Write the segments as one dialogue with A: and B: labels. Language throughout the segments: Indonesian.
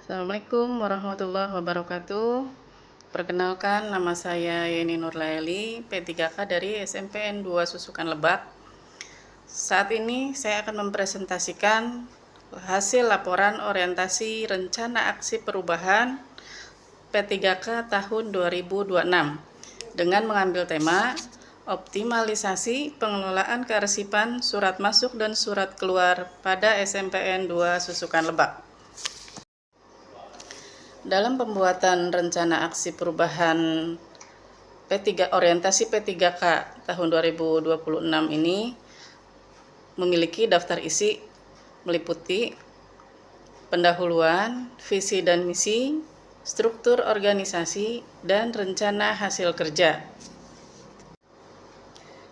A: Assalamualaikum warahmatullahi wabarakatuh. Perkenalkan, nama saya Yeni Nurlaili, P3K dari SMPN 2 Susukan Lebak. Saat ini saya akan mempresentasikan hasil laporan orientasi rencana aksi perubahan P3K tahun 2026 dengan mengambil tema optimalisasi pengelolaan kearsipan surat masuk dan surat keluar pada SMPN 2 Susukan Lebak. Dalam pembuatan rencana aksi perubahan orientasi P3K tahun 2026 ini memiliki daftar isi meliputi pendahuluan, visi dan misi, struktur organisasi, dan rencana hasil kerja.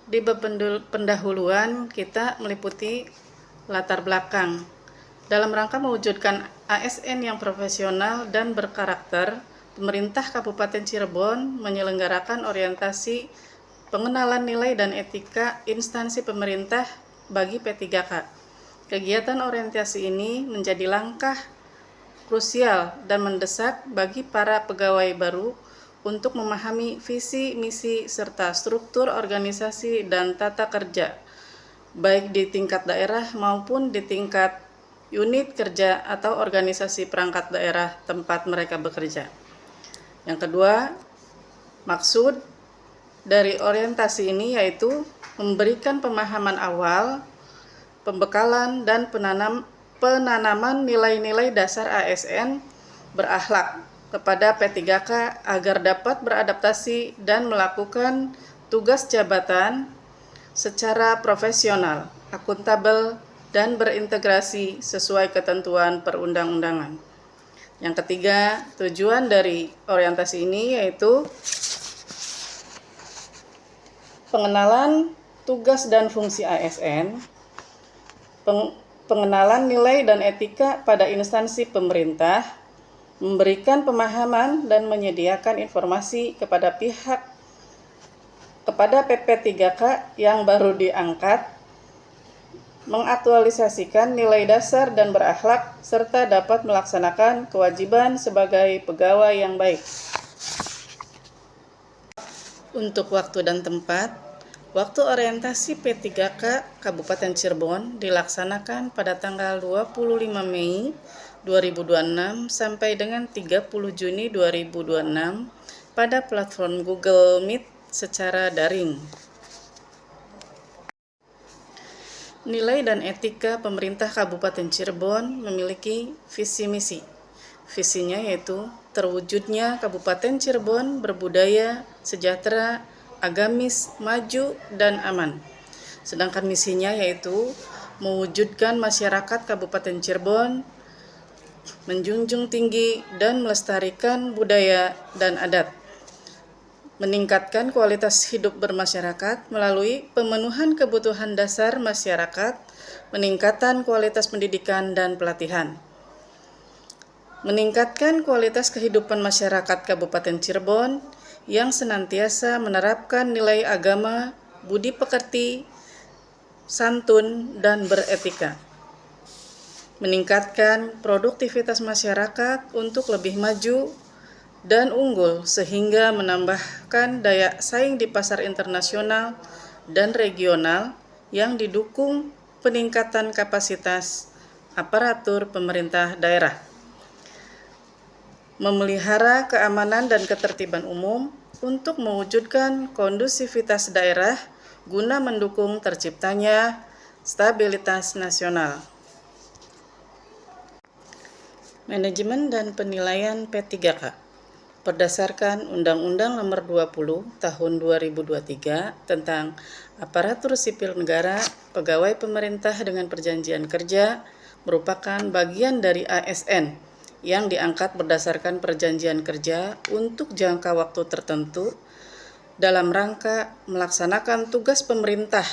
A: Di bab pendahuluan kita meliputi latar belakang dalam rangka mewujudkan ASN yang profesional dan berkarakter. Pemerintah Kabupaten Cirebon menyelenggarakan orientasi pengenalan nilai dan etika instansi pemerintah bagi P3K. Kegiatan orientasi ini menjadi langkah krusial dan mendesak bagi para pegawai baru untuk memahami visi, misi, serta struktur organisasi dan tata kerja, baik di tingkat daerah maupun di tingkat unit kerja atau organisasi perangkat daerah tempat mereka bekerja. Yang kedua, maksud dari orientasi ini yaitu memberikan pemahaman awal, pembekalan, dan penanaman nilai-nilai dasar ASN berakhlak kepada P3K agar dapat beradaptasi dan melakukan tugas jabatan secara profesional, akuntabel, dan berintegrasi sesuai ketentuan perundang-undangan. Yang ketiga, tujuan dari orientasi ini yaitu pengenalan tugas dan fungsi ASN, pengenalan nilai dan etika pada instansi pemerintah, memberikan pemahaman dan menyediakan informasi kepada PP3K yang baru diangkat, mengaktualisasikan nilai dasar dan berakhlak, serta dapat melaksanakan kewajiban sebagai pegawai yang baik. Untuk waktu dan tempat, waktu orientasi P3K Kabupaten Cirebon dilaksanakan pada tanggal 25 Mei 2026 sampai dengan 30 Juni 2026 pada platform Google Meet secara daring. Nilai dan etika pemerintah Kabupaten Cirebon memiliki visi misi. Visinya yaitu terwujudnya Kabupaten Cirebon berbudaya, sejahtera, agamis, maju, dan aman. Sedangkan misinya yaitu mewujudkan masyarakat Kabupaten Cirebon menjunjung tinggi dan melestarikan budaya dan adat, meningkatkan kualitas hidup bermasyarakat melalui pemenuhan kebutuhan dasar masyarakat, meningkatkan kualitas pendidikan dan pelatihan, meningkatkan kualitas kehidupan masyarakat Kabupaten Cirebon yang senantiasa menerapkan nilai agama, budi pekerti, santun, dan beretika, meningkatkan produktivitas masyarakat untuk lebih maju dan unggul sehingga menambahkan daya saing di pasar internasional dan regional yang didukung peningkatan kapasitas aparatur pemerintah daerah, memelihara keamanan dan ketertiban umum untuk mewujudkan kondusivitas daerah guna mendukung terciptanya stabilitas nasional. Manajemen dan penilaian P3K berdasarkan Undang-Undang Nomor 20 Tahun 2023 tentang Aparatur Sipil Negara, pegawai pemerintah dengan perjanjian kerja merupakan bagian dari ASN yang diangkat berdasarkan perjanjian kerja untuk jangka waktu tertentu dalam rangka melaksanakan tugas pemerintah.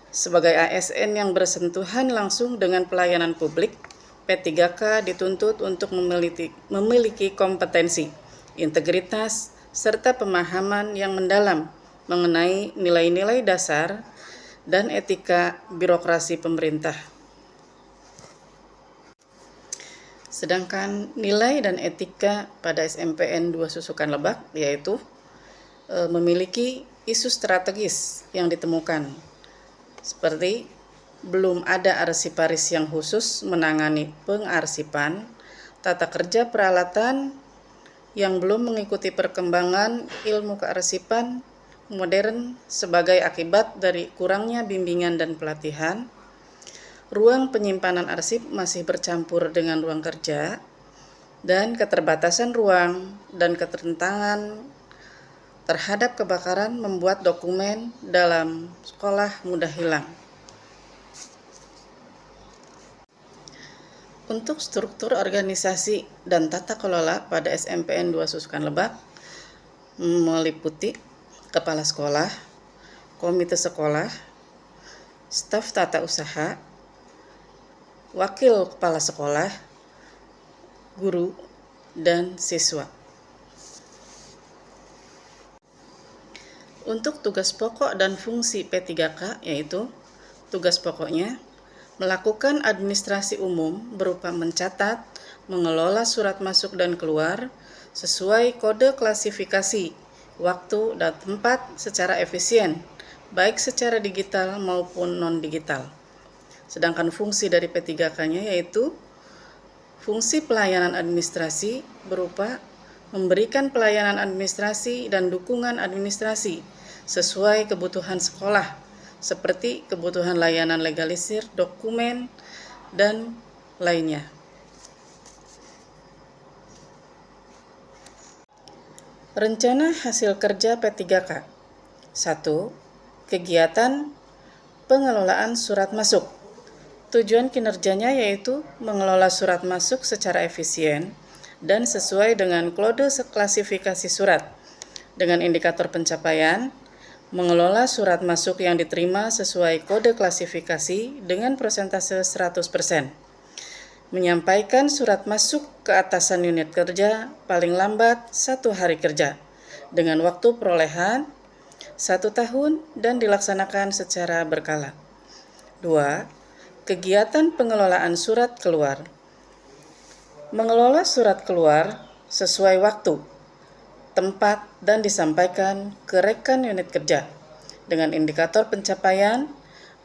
A: Sebagai ASN yang bersentuhan langsung dengan pelayanan publik, P3K dituntut untuk memiliki kompetensi, integritas, serta pemahaman yang mendalam mengenai nilai-nilai dasar dan etika birokrasi pemerintah. Sedangkan nilai dan etika pada SMPN 2 Susukan Lebak yaitu memiliki isu strategis yang ditemukan, seperti belum ada arsiparis yang khusus menangani pengarsipan, tata kerja peralatan yang belum mengikuti perkembangan ilmu kearsipan modern sebagai akibat dari kurangnya bimbingan dan pelatihan, ruang penyimpanan arsip masih bercampur dengan ruang kerja, dan keterbatasan ruang dan keterentangan terhadap kebakaran membuat dokumen dalam sekolah mudah hilang. Untuk struktur organisasi dan tata kelola pada SMPN 2 Susukan Lebak meliputi kepala sekolah, komite sekolah, staf tata usaha, wakil kepala sekolah, guru, dan siswa. Untuk tugas pokok dan fungsi P3K yaitu tugas pokoknya melakukan administrasi umum berupa mencatat, mengelola surat masuk dan keluar sesuai kode klasifikasi, waktu dan tempat secara efisien, baik secara digital maupun non-digital. Sedangkan fungsi dari P3K-nya yaitu fungsi pelayanan administrasi berupa memberikan pelayanan administrasi dan dukungan administrasi sesuai kebutuhan sekolah, seperti kebutuhan layanan legalisir, dokumen, dan lainnya. Rencana hasil kerja P3K. 1. Kegiatan pengelolaan surat masuk. Tujuan kinerjanya yaitu mengelola surat masuk secara efisien dan sesuai dengan kode klasifikasi surat. Dengan indikator pencapaian, mengelola surat masuk yang diterima sesuai kode klasifikasi dengan persentase 100%. Menyampaikan surat masuk ke atasan unit kerja paling lambat 1 hari kerja dengan waktu perolehan 1 tahun dan dilaksanakan secara berkala. 2. Kegiatan pengelolaan surat keluar. Mengelola surat keluar sesuai waktu, tempat, dan disampaikan ke rekan unit kerja. Dengan indikator pencapaian,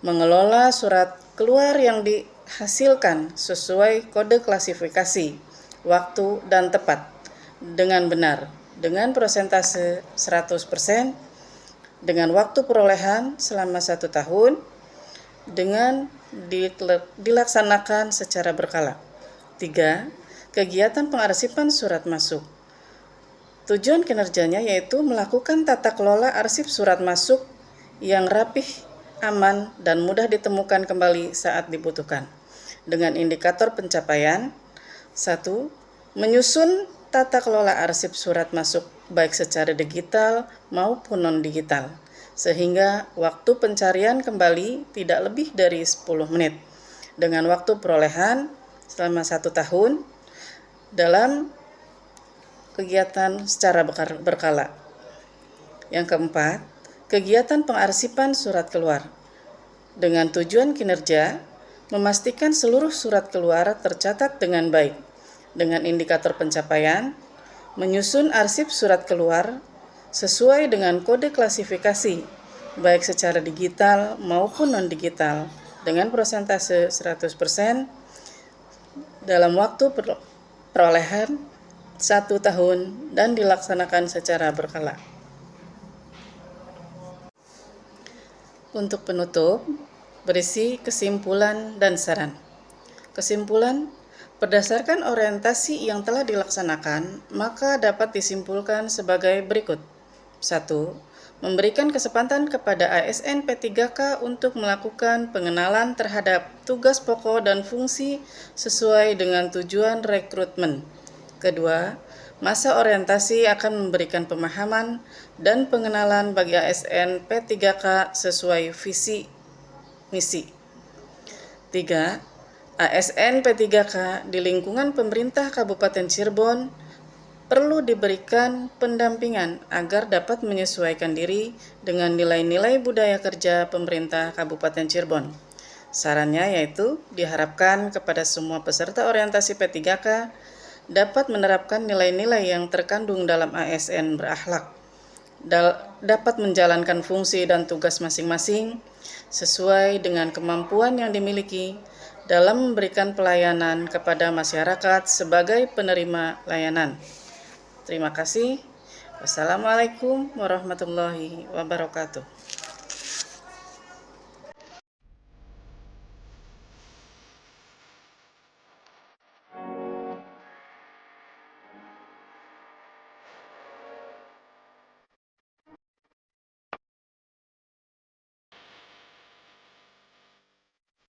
A: mengelola surat keluar yang dihasilkan sesuai kode klasifikasi, waktu, dan tepat dengan benar, dengan persentase 100%, dengan waktu perolehan selama 1 tahun, dengan dilaksanakan secara berkala. 3. Kegiatan pengarsipan surat masuk. Tujuan kinerjanya yaitu melakukan tata kelola arsip surat masuk yang rapih, aman, dan mudah ditemukan kembali saat dibutuhkan. Dengan indikator pencapaian, 1. Menyusun tata kelola arsip surat masuk baik secara digital maupun non-digital, sehingga waktu pencarian kembali tidak lebih dari 10 menit, dengan waktu perolehan selama 1 tahun dalam kegiatan secara berkala. Yang keempat, kegiatan pengarsipan surat keluar. Dengan tujuan kinerja, memastikan seluruh surat keluar tercatat dengan baik. Dengan indikator pencapaian, menyusun arsip surat keluar sesuai dengan kode klasifikasi, baik secara digital maupun non-digital, dengan persentase 100% dalam waktu perolehan 1 tahun dan dilaksanakan secara berkala. Untuk penutup, berisi kesimpulan dan saran. Kesimpulan, berdasarkan orientasi yang telah dilaksanakan, maka dapat disimpulkan sebagai berikut. 1. Memberikan kesempatan kepada ASN P3K untuk melakukan pengenalan terhadap tugas pokok dan fungsi sesuai dengan tujuan rekrutmen. Kedua, masa orientasi akan memberikan pemahaman dan pengenalan bagi ASN P3K sesuai visi misi. 3. ASN P3K di lingkungan pemerintah Kabupaten Cirebon perlu diberikan pendampingan agar dapat menyesuaikan diri dengan nilai-nilai budaya kerja pemerintah Kabupaten Cirebon. Sarannya yaitu diharapkan kepada semua peserta orientasi P3K dapat menerapkan nilai-nilai yang terkandung dalam ASN berakhlak, dapat menjalankan fungsi dan tugas masing-masing sesuai dengan kemampuan yang dimiliki dalam memberikan pelayanan kepada masyarakat sebagai penerima layanan. Terima kasih. Wassalamualaikum warahmatullahi wabarakatuh.